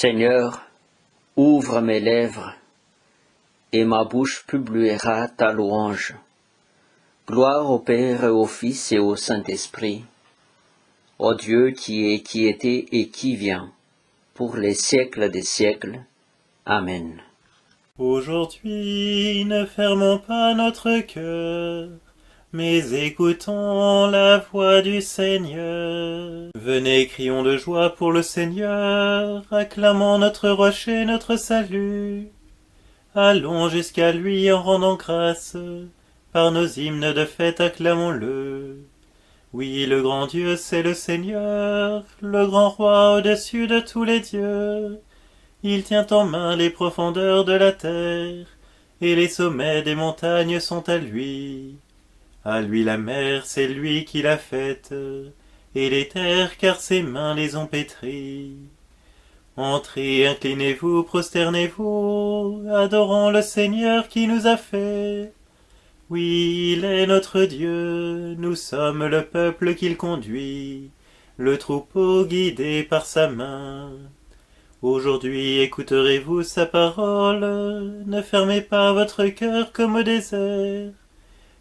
Seigneur, ouvre mes lèvres, et ma bouche publiera ta louange. Gloire au Père et au Fils et au Saint-Esprit, au Dieu qui est, qui était et qui vient, pour les siècles des siècles. Amen. Aujourd'hui, ne fermons pas notre cœur, mais écoutons la voix du Seigneur. Venez, crions de joie pour le Seigneur, acclamons notre rocher, notre salut. Allons jusqu'à lui en rendant grâce, par nos hymnes de fête acclamons-le. Oui, le grand Dieu, c'est le Seigneur, le grand roi au-dessus de tous les dieux. Il tient en main les profondeurs de la terre, et les sommets des montagnes sont à lui. À lui la mer, c'est lui qui l'a faite, et les terres, car ses mains les ont pétries. Entrez, inclinez-vous, prosternez-vous, adorons le Seigneur qui nous a fait. Oui, il est notre Dieu, nous sommes le peuple qu'il conduit, le troupeau guidé par sa main. Aujourd'hui écouterez-vous sa parole, ne fermez pas votre cœur comme au désert,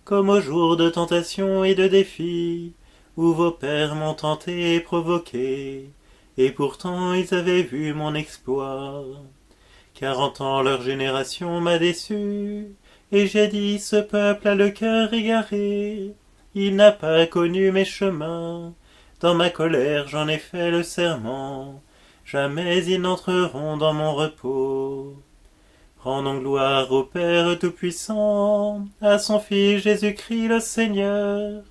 comme au jour de tentation et de défi, où vos pères m'ont tenté et provoqué, et pourtant ils avaient vu mon exploit. 40 ans leur génération m'a déçu, et j'ai dit ce peuple a le cœur égaré, il n'a pas connu mes chemins, dans ma colère j'en ai fait le serment. Jamais ils n'entreront dans mon repos. Rendons gloire au Père Tout-Puissant, à son Fils Jésus-Christ le Seigneur,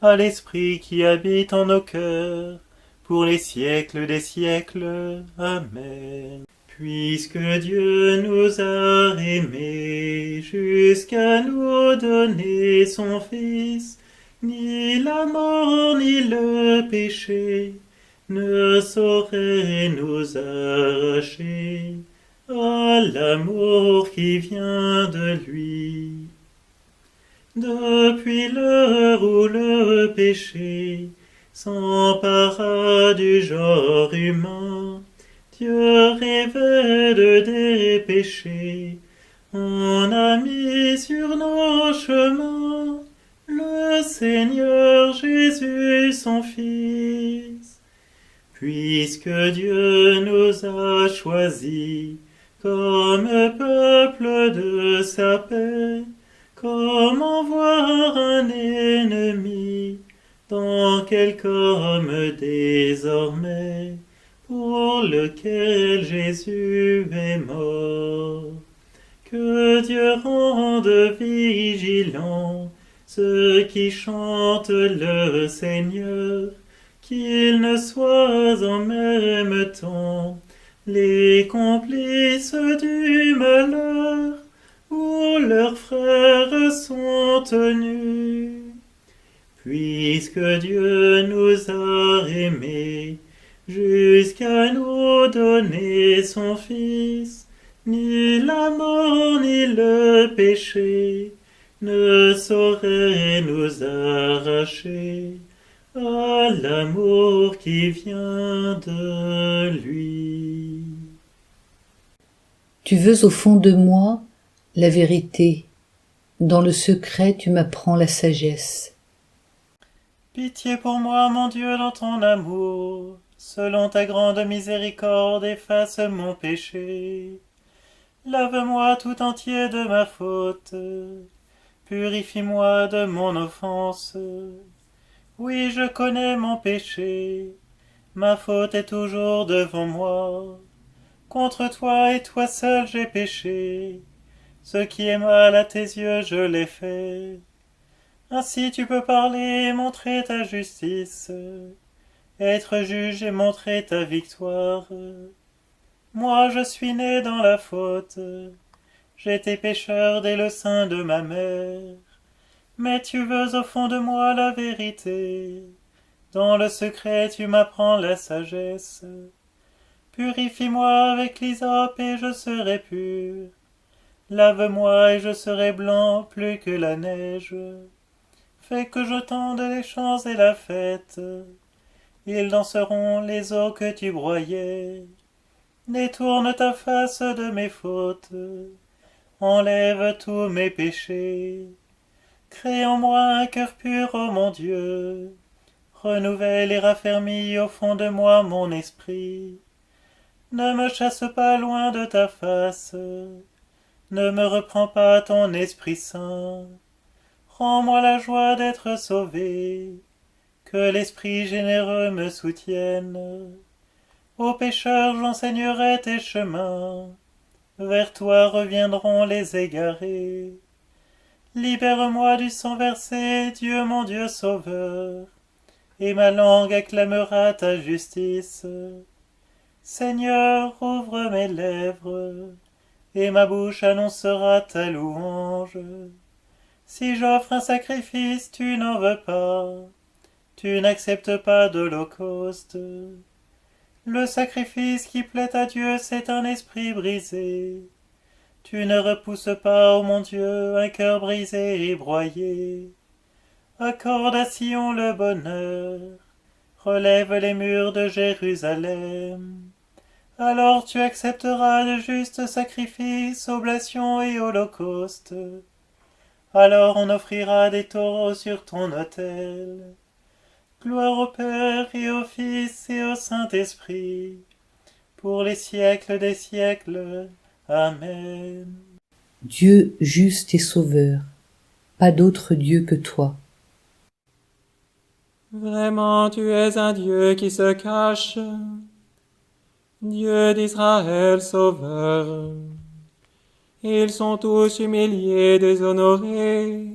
à l'Esprit qui habite en nos cœurs, pour les siècles des siècles. Amen. Puisque Dieu nous a aimés jusqu'à nous donner son Fils, ni la mort ni le péché ne saurait nous arracher à l'amour qui vient de lui. Depuis l'heure où le péché s'empara du genre humain, Dieu révèle des péchés, on a mis sur nos chemins le Seigneur Jésus son Fils. Puisque Dieu nous a choisis comme peuple de sa paix, comment voir un ennemi dans quelque homme désormais, pour lequel Jésus est mort. Que Dieu rende vigilants ceux qui chantent le Seigneur, qu'ils ne soient en même temps les complices du malheur, où leurs frères sont tenus. Puisque Dieu nous a aimés jusqu'à nous donner son Fils, ni la mort ni le péché ne sauraient nous arracher à l'amour qui vient de lui. Tu veux au fond de moi la vérité, dans le secret tu m'apprends la sagesse. Pitié pour moi, mon Dieu, dans ton amour, selon ta grande miséricorde, efface mon péché. Lave-moi tout entier de ma faute, purifie-moi de mon offense. Oui, je connais mon péché, ma faute est toujours devant moi. Contre toi et toi seul j'ai péché, ce qui est mal à tes yeux je l'ai fait. Ainsi tu peux parler et montrer ta justice, être juge et montrer ta victoire. Moi je suis né dans la faute, j'étais pécheur dès le sein de ma mère. Mais tu veux au fond de moi la vérité, dans le secret tu m'apprends la sagesse. Purifie-moi avec l'hysope et je serai pur, lave-moi et je serai blanc plus que la neige. Fais que je tende les champs et la fête, ils danseront les eaux que tu broyais. Détourne ta face de mes fautes, enlève tous mes péchés. Crée en moi un cœur pur, ô mon Dieu. Renouvelle et raffermis au fond de moi mon esprit. Ne me chasse pas loin de ta face. Ne me reprends pas ton Esprit Saint. Rends-moi la joie d'être sauvé. Que l'Esprit généreux me soutienne. Aux pécheurs j'enseignerai tes chemins. Vers toi reviendront les égarés. Libère-moi du sang versé, Dieu mon Dieu sauveur, et ma langue acclamera ta justice. Seigneur, ouvre mes lèvres, et ma bouche annoncera ta louange. Si j'offre un sacrifice, tu n'en veux pas, tu n'acceptes pas d'holocauste. Le sacrifice qui plaît à Dieu, c'est un esprit brisé. Tu ne repousses pas, ô mon Dieu, un cœur brisé et broyé. Accorde à Sion le bonheur, relève les murs de Jérusalem. Alors tu accepteras de justes sacrifices, oblations et holocaustes. Alors on offrira des taureaux sur ton autel. Gloire au Père et au Fils et au Saint-Esprit, pour les siècles des siècles. Amen. Dieu juste et sauveur, pas d'autre Dieu que toi. Vraiment, tu es un Dieu qui se cache, Dieu d'Israël sauveur. Ils sont tous humiliés, déshonorés.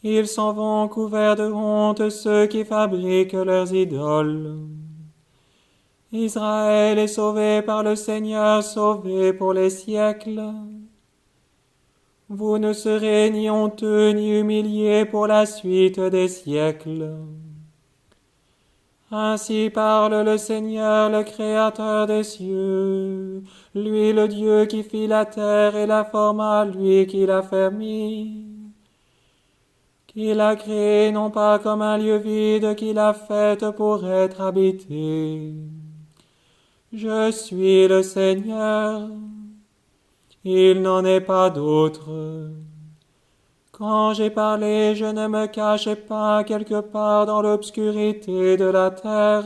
Ils s'en vont couverts de honte, ceux qui fabriquent leurs idoles. Israël est sauvé par le Seigneur, sauvé pour les siècles. Vous ne serez ni honteux ni humiliés pour la suite des siècles. Ainsi parle le Seigneur, le Créateur des cieux, lui le Dieu qui fit la terre et la forma, lui qui l'a fermie, qui l'a créé non pas comme un lieu vide, qui l'a faite pour être habité. Je suis le Seigneur, il n'en est pas d'autre. Quand j'ai parlé, je ne me cachais pas quelque part dans l'obscurité de la terre.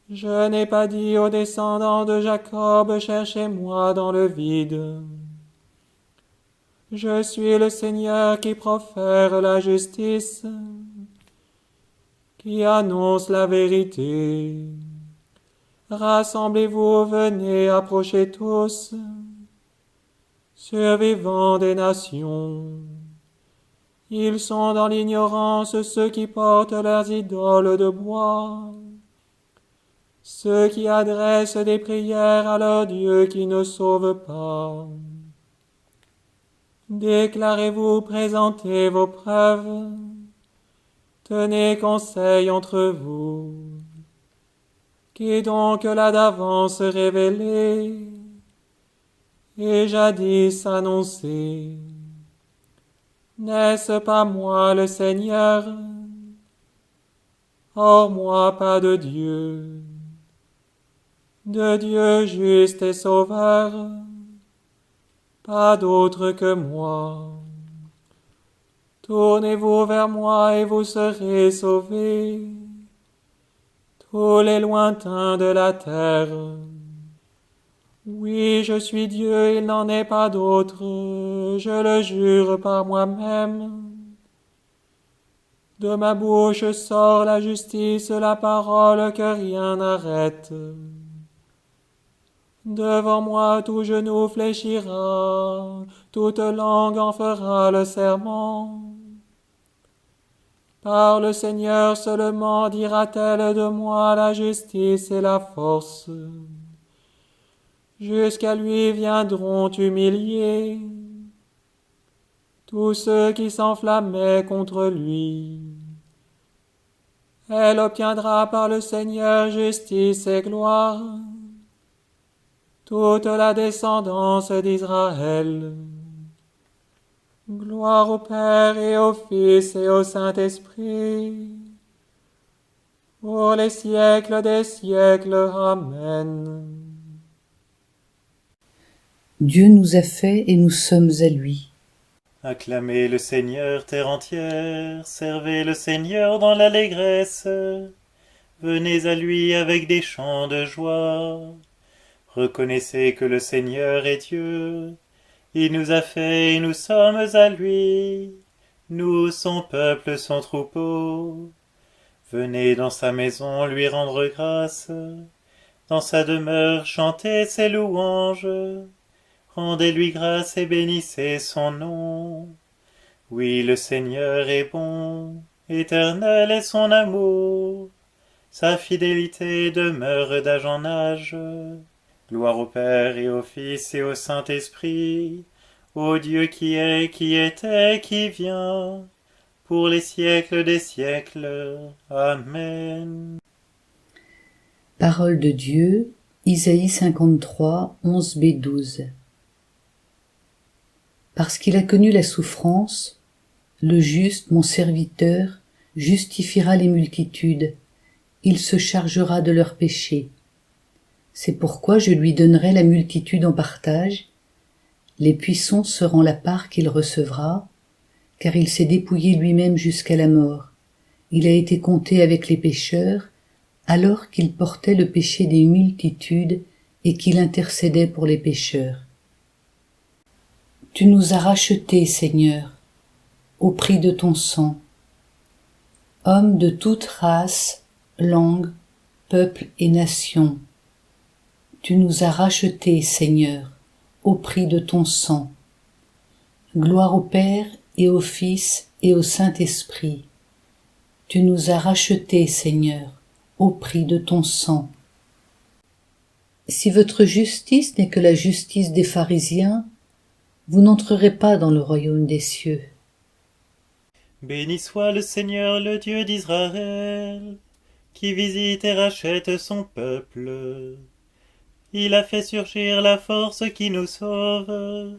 Je n'ai pas dit aux descendants de Jacob, cherchez-moi dans le vide. Je suis le Seigneur qui profère la justice, qui annonce la vérité. Rassemblez-vous, venez, approchez tous, survivants des nations. Ils sont dans l'ignorance, ceux qui portent leurs idoles de bois, ceux qui adressent des prières à leur Dieu qui ne sauve pas. Déclarez-vous, présentez vos preuves, tenez conseil entre vous. Qui donc l'a d'avance révélé, et jadis annoncé? N'est-ce pas moi le Seigneur? Hors moi pas de Dieu juste et sauveur, pas d'autre que moi. Tournez-vous vers moi et vous serez sauvés, tous les lointains de la terre. Oui, je suis Dieu, il n'en est pas d'autre, je le jure par moi-même. De ma bouche sort la justice, la parole que rien n'arrête. Devant moi tout genou fléchira, toute langue en fera le serment. Par le Seigneur seulement dira-t-elle de moi la justice et la force. Jusqu'à lui viendront humiliés tous ceux qui s'enflammaient contre lui. Elle obtiendra par le Seigneur justice et gloire, toute la descendance d'Israël. Gloire au Père et au Fils et au Saint-Esprit, pour les siècles des siècles. Amen. Dieu nous a fait et nous sommes à lui. Acclamez le Seigneur, terre entière, servez le Seigneur dans l'allégresse. Venez à lui avec des chants de joie. Reconnaissez que le Seigneur est Dieu. Il nous a fait et nous sommes à lui. Nous, son peuple, son troupeau. Venez dans sa maison lui rendre grâce. Dans sa demeure chantez ses louanges. Rendez-lui grâce et bénissez son nom. Oui, le Seigneur est bon, éternel est son amour. Sa fidélité demeure d'âge en âge. Gloire au Père et au Fils et au Saint-Esprit, au Dieu qui est, qui était, qui vient, pour les siècles des siècles. Amen. Parole de Dieu, Isaïe 53, 11b-12. Parce qu'il a connu la souffrance, le juste, mon serviteur, justifiera les multitudes, il se chargera de leurs péchés. C'est pourquoi je lui donnerai la multitude en partage, les puissants seront la part qu'il recevra, car il s'est dépouillé lui-même jusqu'à la mort. Il a été compté avec les pécheurs, alors qu'il portait le péché des multitudes et qu'il intercédait pour les pécheurs. Tu nous as rachetés, Seigneur, au prix de ton sang. Hommes de toute race, langue, peuple et nation, tu nous as rachetés, Seigneur, au prix de ton sang. Gloire au Père et au Fils et au Saint-Esprit. Tu nous as rachetés, Seigneur, au prix de ton sang. Si votre justice n'est que la justice des pharisiens, vous n'entrerez pas dans le royaume des cieux. Béni soit le Seigneur, le Dieu d'Israël, qui visite et rachète son peuple. Il a fait surgir la force qui nous sauve,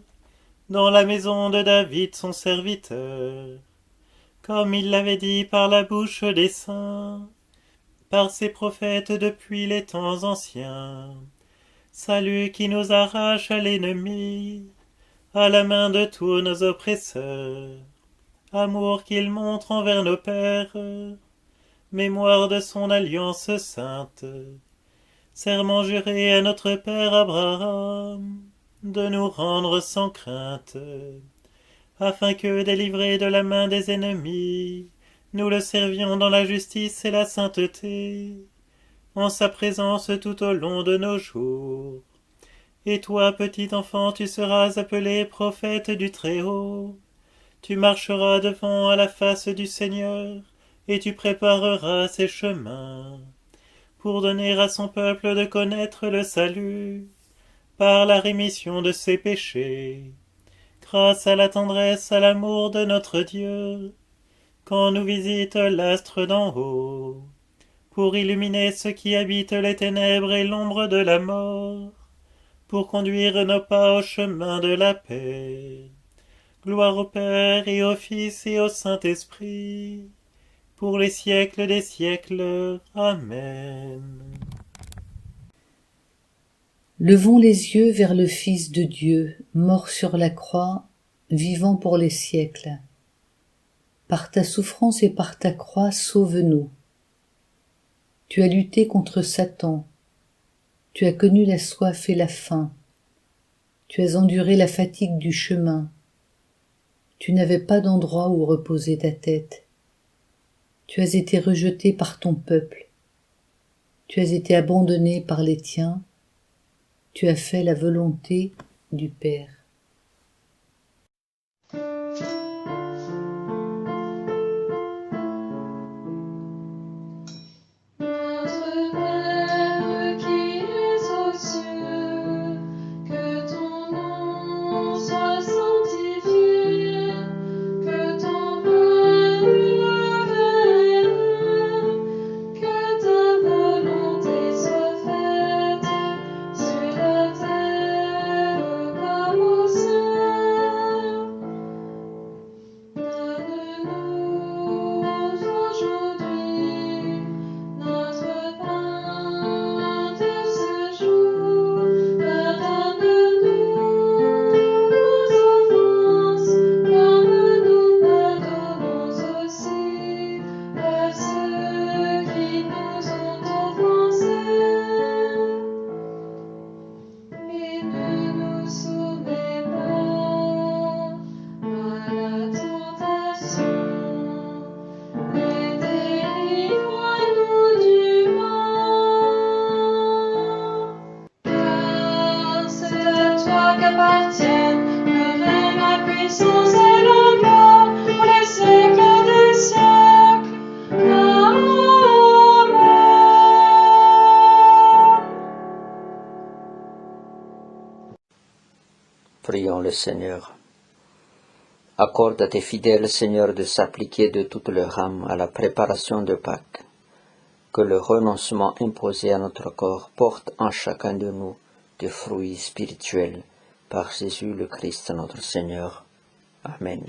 dans la maison de David son serviteur, comme il l'avait dit par la bouche des saints, par ses prophètes depuis les temps anciens. Salut qui nous arrache à l'ennemi, à la main de tous nos oppresseurs. Amour qu'il montre envers nos pères, mémoire de son alliance sainte. Serment juré à notre père Abraham, de nous rendre sans crainte, afin que, délivrés de la main des ennemis, nous le servions dans la justice et la sainteté, en sa présence tout au long de nos jours. Et toi, petit enfant, tu seras appelé prophète du Très-Haut. Tu marcheras devant à la face du Seigneur, et tu prépareras ses chemins, pour donner à son peuple de connaître le salut, par la rémission de ses péchés, grâce à la tendresse, à l'amour de notre Dieu, quand nous visite l'astre d'en haut, pour illuminer ceux qui habitent les ténèbres et l'ombre de la mort, pour conduire nos pas au chemin de la paix. Gloire au Père et au Fils et au Saint-Esprit, pour les siècles des siècles. Amen. Levons les yeux vers le Fils de Dieu, mort sur la croix, vivant pour les siècles. Par ta souffrance et par ta croix, sauve-nous. Tu as lutté contre Satan. Tu as connu la soif et la faim. Tu as enduré la fatigue du chemin. Tu n'avais pas d'endroit où reposer ta tête. Tu as été rejeté par ton peuple. Tu as été abandonné par les tiens. Tu as fait la volonté du Père. Comme t'appartienne, le règne, la puissance et la gloire, pour les siècles des siècles. Amen. Prions le Seigneur. Accorde à tes fidèles, Seigneur, de s'appliquer de toute leur âme à la préparation de Pâques. Que le renoncement imposé à notre corps porte en chacun de nous des fruits spirituels. Par Jésus le Christ notre Seigneur. Amen.